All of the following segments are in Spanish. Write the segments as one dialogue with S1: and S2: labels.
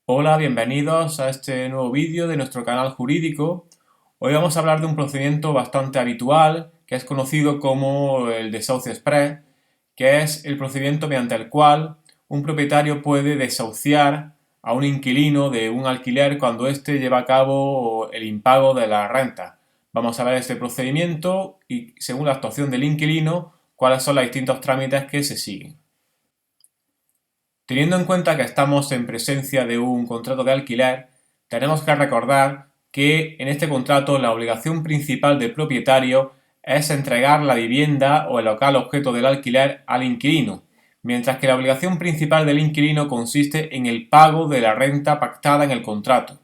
S1: Hola, bienvenidos a este nuevo vídeo de nuestro canal jurídico. Hoy vamos a hablar de un procedimiento bastante habitual que es conocido como el desahucio express, que es el procedimiento mediante el cual un propietario puede desahuciar a un inquilino de un alquiler cuando éste lleva a cabo el impago de la renta. Vamos a ver este procedimiento y, según la actuación del inquilino, cuáles son los distintos trámites que se siguen. Teniendo en cuenta que estamos en presencia de un contrato de alquiler, tenemos que recordar que en este contrato la obligación principal del propietario es entregar la vivienda o el local objeto del alquiler al inquilino, mientras que la obligación principal del inquilino consiste en el pago de la renta pactada en el contrato.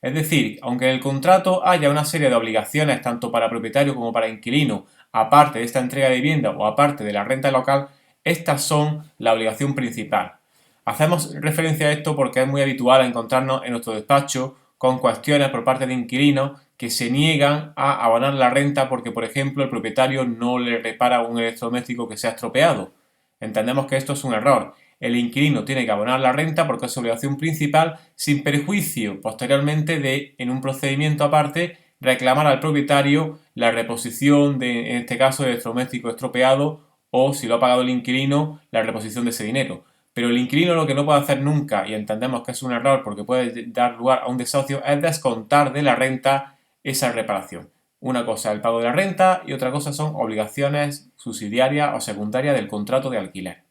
S1: Es decir, aunque en el contrato haya una serie de obligaciones tanto para propietario como para inquilino, aparte de esta entrega de vivienda o aparte de la renta local, estas son la obligación principal. Hacemos referencia a esto porque es muy habitual encontrarnos en nuestro despacho con cuestiones por parte de inquilinos que se niegan a abonar la renta porque, por ejemplo, el propietario no le repara un electrodoméstico que se ha estropeado. Entendemos que esto es un error. El inquilino tiene que abonar la renta porque es su obligación principal, sin perjuicio posteriormente de, en un procedimiento aparte, reclamar al propietario la reposición de, en este caso, el electrodoméstico estropeado o, si lo ha pagado el inquilino, la reposición de ese dinero. Pero el inquilino lo que no puede hacer nunca, y entendemos que es un error porque puede dar lugar a un desahucio, es descontar de la renta esa reparación. Una cosa es el pago de la renta y otra cosa son obligaciones subsidiarias o secundarias del contrato de alquiler.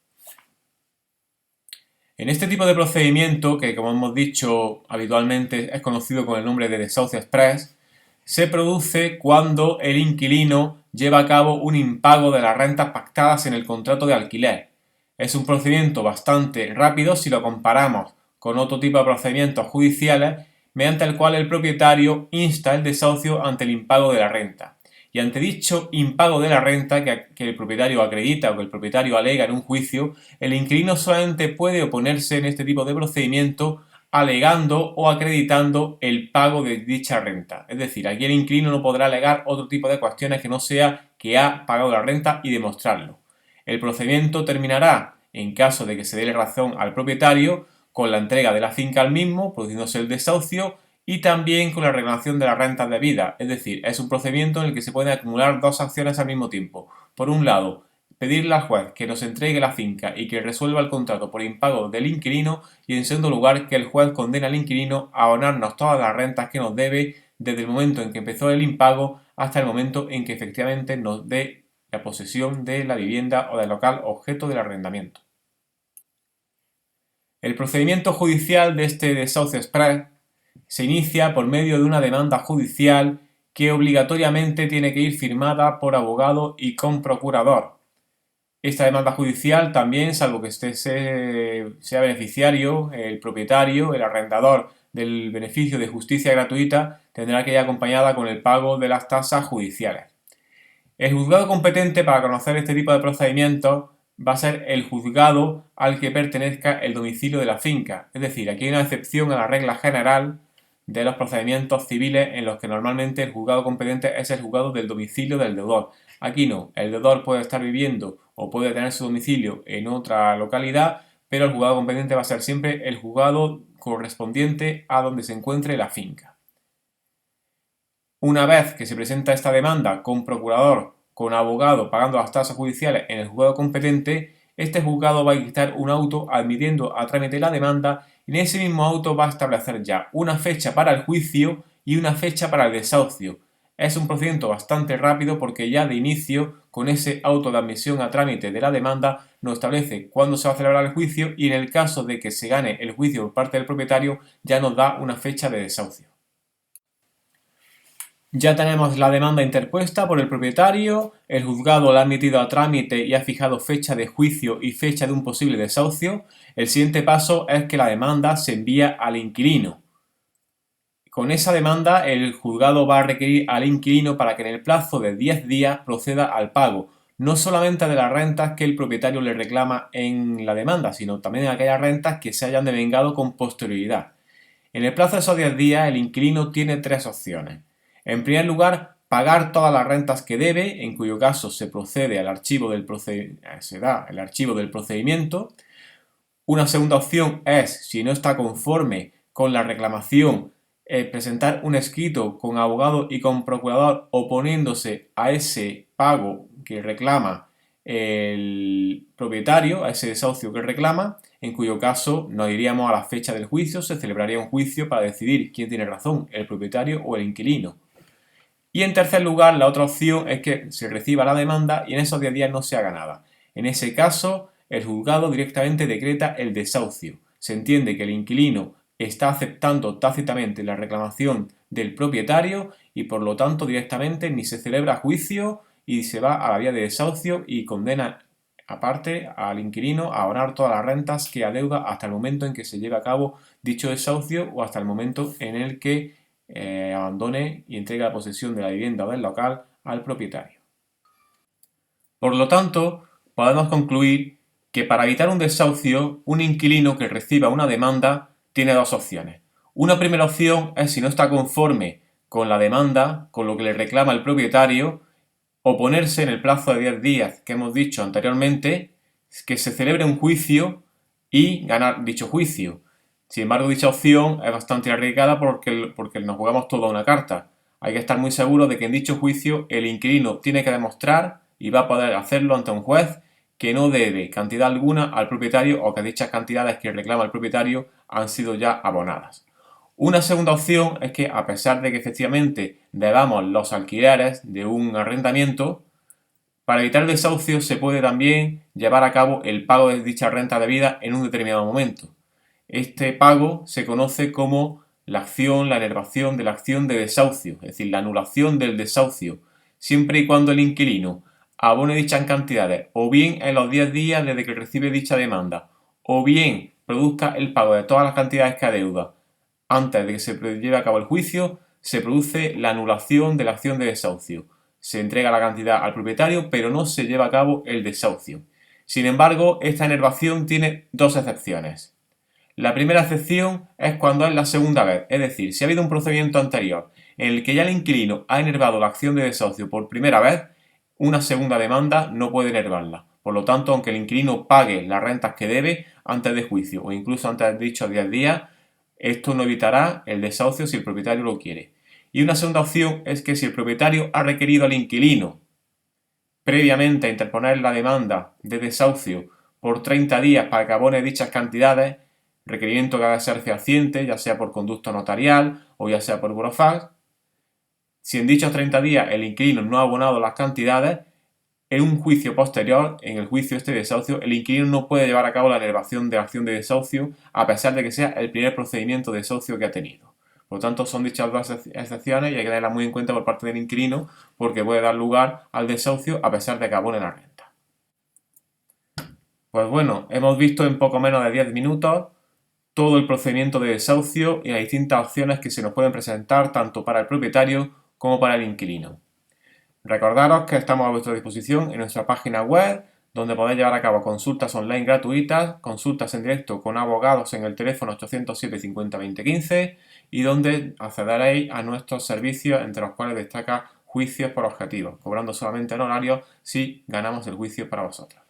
S1: En este tipo de procedimiento, que como hemos dicho habitualmente es conocido con el nombre de desahucio express, se produce cuando el inquilino lleva a cabo un impago de las rentas pactadas en el contrato de alquiler. Es un procedimiento bastante rápido si lo comparamos con otro tipo de procedimientos judiciales mediante el cual el propietario insta el desahucio ante el impago de la renta. Y ante dicho impago de la renta que el propietario acredita o que el propietario alega en un juicio, el inquilino solamente puede oponerse en este tipo de procedimiento alegando o acreditando el pago de dicha renta. Es decir, aquí el inquilino no podrá alegar otro tipo de cuestiones que no sea que ha pagado la renta y demostrarlo. El procedimiento terminará, en caso de que se dé razón al propietario, con la entrega de la finca al mismo, produciéndose el desahucio, y también con la reclamación de las rentas debidas. Es decir, es un procedimiento en el que se pueden acumular dos acciones al mismo tiempo. Por un lado, pedirle al juez que nos entregue la finca y que resuelva el contrato por impago del inquilino, y en segundo lugar, que el juez condene al inquilino a abonarnos todas las rentas que nos debe desde el momento en que empezó el impago hasta el momento en que efectivamente nos dé la posesión de la vivienda o del local objeto del arrendamiento. El procedimiento judicial de este desahucio express se inicia por medio de una demanda judicial que obligatoriamente tiene que ir firmada por abogado y con procurador. Esta demanda judicial también, salvo que sea beneficiario, el propietario, el arrendador del beneficio de justicia gratuita, tendrá que ir acompañada con el pago de las tasas judiciales. El juzgado competente para conocer este tipo de procedimientos va a ser el juzgado al que pertenezca el domicilio de la finca. Es decir, aquí hay una excepción a la regla general de los procedimientos civiles en los que normalmente el juzgado competente es el juzgado del domicilio del deudor. Aquí no, el deudor puede estar viviendo o puede tener su domicilio en otra localidad, pero el juzgado competente va a ser siempre el juzgado correspondiente a donde se encuentre la finca. Una vez que se presenta esta demanda con procurador, con abogado, pagando las tasas judiciales en el juzgado competente, este juzgado va a dictar un auto admitiendo a trámite la demanda y en ese mismo auto va a establecer ya una fecha para el juicio y una fecha para el desahucio. Es un procedimiento bastante rápido porque ya de inicio, con ese auto de admisión a trámite de la demanda, nos establece cuándo se va a celebrar el juicio y en el caso de que se gane el juicio por parte del propietario, ya nos da una fecha de desahucio. Ya tenemos la demanda interpuesta por el propietario, el juzgado la ha admitido a trámite y ha fijado fecha de juicio y fecha de un posible desahucio. El siguiente paso es que la demanda se envía al inquilino. Con esa demanda, el juzgado va a requerir al inquilino para que en el plazo de 10 días proceda al pago, no solamente de las rentas que el propietario le reclama en la demanda, sino también de aquellas rentas que se hayan devengado con posterioridad. En el plazo de esos 10 días, el inquilino tiene tres opciones. En primer lugar, pagar todas las rentas que debe, en cuyo caso se procede al archivo se da el archivo del procedimiento. Una segunda opción es, si no está conforme, con la reclamación, presentar un escrito con abogado y con procurador oponiéndose a ese pago que reclama el propietario, a ese desahucio que reclama, en cuyo caso nos iríamos a la fecha del juicio, se celebraría un juicio para decidir quién tiene razón, el propietario o el inquilino. Y en tercer lugar, la otra opción es que se reciba la demanda y en esos 10 días no se haga nada. En ese caso, el juzgado directamente decreta el desahucio. Se entiende que el inquilino está aceptando tácitamente la reclamación del propietario y por lo tanto directamente ni se celebra juicio y se va a la vía de desahucio y condena aparte al inquilino a abonar todas las rentas que adeuda hasta el momento en que se lleve a cabo dicho desahucio o hasta el momento en el que abandone y entregue la posesión de la vivienda o del local al propietario. Por lo tanto, podemos concluir que para evitar un desahucio, un inquilino que reciba una demanda tiene dos opciones. Una primera opción es, si no está conforme con la demanda, con lo que le reclama el propietario, oponerse en el plazo de 10 días que hemos dicho anteriormente, que se celebre un juicio y ganar dicho juicio. Sin embargo, dicha opción es bastante arriesgada porque nos jugamos toda una carta. Hay que estar muy seguro de que en dicho juicio el inquilino tiene que demostrar y va a poder hacerlo ante un juez que no debe cantidad alguna al propietario o que dichas cantidades que reclama el propietario han sido ya abonadas. Una segunda opción es que, a pesar de que efectivamente debamos los alquileres de un arrendamiento, para evitar el desahucio se puede también llevar a cabo el pago de dicha renta debida en un determinado momento. Este pago se conoce como la enervación de la acción de desahucio, es decir, la anulación del desahucio, siempre y cuando el inquilino abone dichas cantidades o bien en los 10 días desde que recibe dicha demanda, o bien produzca el pago de todas las cantidades que adeuda antes de que se lleve a cabo el juicio, se produce la anulación de la acción de desahucio. Se entrega la cantidad al propietario, pero no se lleva a cabo el desahucio. Sin embargo, esta enervación tiene dos excepciones. La primera excepción es cuando es la segunda vez, es decir, si ha habido un procedimiento anterior en el que ya el inquilino ha enervado la acción de desahucio por primera vez, una segunda demanda no puede enervarla. Por lo tanto, aunque el inquilino pague las rentas que debe antes de juicio o incluso antes de dichos 10 días, esto no evitará el desahucio si el propietario lo quiere. Y una segunda opción es que si el propietario ha requerido al inquilino previamente a interponer la demanda de desahucio por 30 días para que abone dichas cantidades, requerimiento que ha de ser fehaciente, ya sea por conducto notarial o ya sea por burofax, si en dichos 30 días el inquilino no ha abonado las cantidades, en un juicio posterior, en el juicio de desahucio, el inquilino no puede llevar a cabo la enervación de la acción de desahucio a pesar de que sea el primer procedimiento de desahucio que ha tenido. Por lo tanto, son dichas dos excepciones y hay que tenerlas muy en cuenta por parte del inquilino porque puede dar lugar al desahucio a pesar de que abone la renta. Pues bueno, hemos visto en poco menos de 10 minutos todo el procedimiento de desahucio y las distintas opciones que se nos pueden presentar tanto para el propietario como para el inquilino. Recordaros que estamos a vuestra disposición en nuestra página web, donde podéis llevar a cabo consultas online gratuitas, consultas en directo con abogados en el teléfono 807 50 20 15 y donde accederéis a nuestros servicios, entre los cuales destaca juicios por objetivos, cobrando solamente el honorario si ganamos el juicio para vosotros.